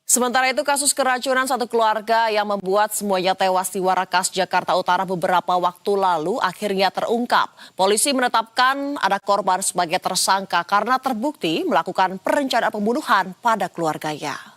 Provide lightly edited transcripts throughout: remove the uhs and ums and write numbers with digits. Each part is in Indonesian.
Sementara itu kasus keracunan satu keluarga yang membuat semuanya tewas di Warakas, Jakarta Utara beberapa waktu lalu akhirnya terungkap. Polisi menetapkan ada korban sebagai tersangka karena terbukti melakukan perencanaan pembunuhan pada keluarganya.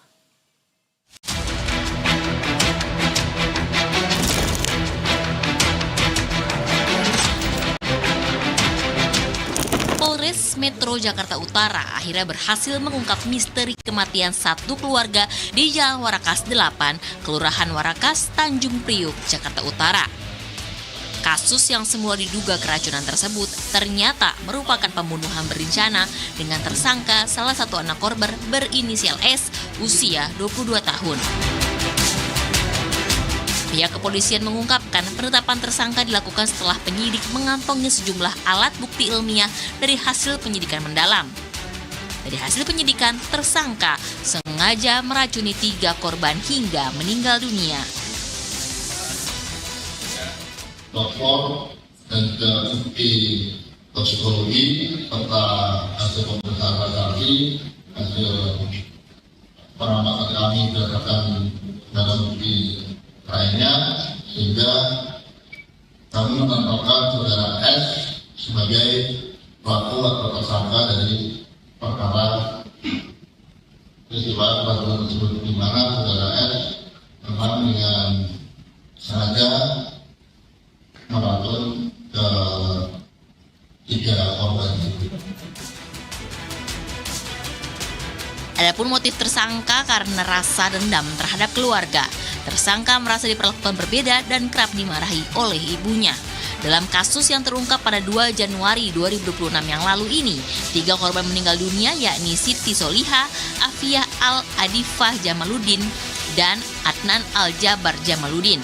Polres Metro Jakarta Utara akhirnya berhasil mengungkap misteri kematian satu keluarga di Jalan Warakas 8, Kelurahan Warakas, Tanjung Priuk, Jakarta Utara. Kasus yang semula diduga keracunan tersebut ternyata merupakan pembunuhan berencana dengan tersangka salah satu anak korban berinisial S, usia 22 tahun. Pihak kepolisian mengungkapkan penetapan tersangka dilakukan setelah penyidik mengantongi sejumlah alat bukti ilmiah dari hasil penyidikan mendalam. Dari hasil penyidikan, tersangka sengaja meracuni 3 korban hingga meninggal dunia. Lapor dan juga bukti toksikologi serta hasil pemeriksaan radiologi, hasil pengamatan kami berdasarkan dalam bukti lainnya, sehingga kami menetapkan saudara S sebagai pelaku atau tersangka dari perkara peristiwa keracunan tersebut, di mana saudara S memang dengan sengaja meracun ke 3 korban itu. Adapun motif tersangka karena rasa dendam terhadap keluarga. Tersangka merasa diperlakukan berbeda dan kerap dimarahi oleh ibunya. Dalam kasus yang terungkap pada 2 Januari 2026 yang lalu ini, 3 korban meninggal dunia yakni Siti Soliha, Afia Al-Adifah Jamaluddin, dan Adnan Al-Jabar Jamaluddin.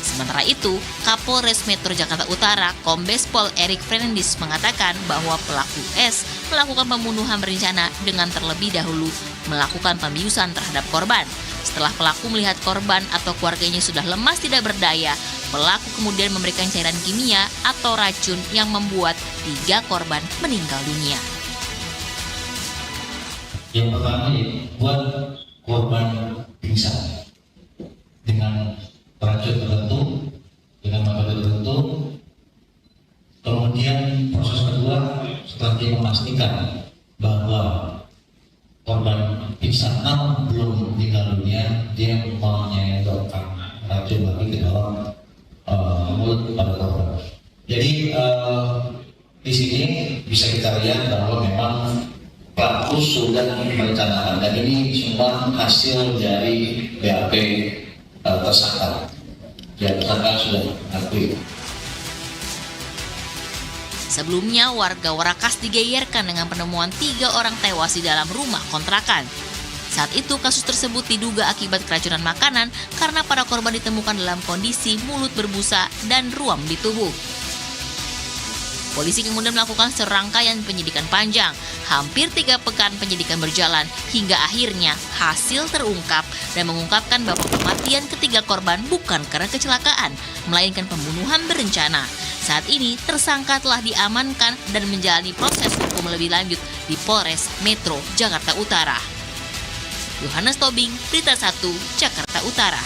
Sementara itu, Kapolres Metro Jakarta Utara, Kombes Pol Erik Fernandis mengatakan bahwa pelaku S melakukan pembunuhan berencana dengan terlebih dahulu melakukan pembiusan terhadap korban. Setelah pelaku melihat korban atau keluarganya sudah lemas tidak berdaya, pelaku kemudian memberikan cairan kimia atau racun yang membuat 3 korban meninggal dunia. Yang pertama buat korban pingsan dengan racun tertentu, dengan metode tertentu. Kemudian proses kedua, setelah dia memastikan bahwa korban pingsan belum meninggal dunia, dia menyedotkan racun lagi ke dalam mulut pada korban. Jadi di sini bisa kita lihat bahwa memang pelaku sudah merencanakan, dan ini semua hasil dari BAP tersangka. Ya, tersangka sudah mengakui. Sebelumnya, warga Warakas digegerkan dengan penemuan 3 orang tewas di dalam rumah kontrakan. Saat itu, kasus tersebut diduga akibat keracunan makanan karena para korban ditemukan dalam kondisi mulut berbusa dan ruam di tubuh. Polisi kemudian melakukan serangkaian penyidikan panjang. Hampir 3 pekan penyidikan berjalan hingga akhirnya hasil terungkap dan mengungkapkan bahwa kematian ketiga korban bukan karena kecelakaan, melainkan pembunuhan berencana. Saat ini tersangka telah diamankan dan menjalani proses hukum lebih lanjut di Polres Metro Jakarta Utara. Yohanes Tobing, Berita 1, Jakarta Utara.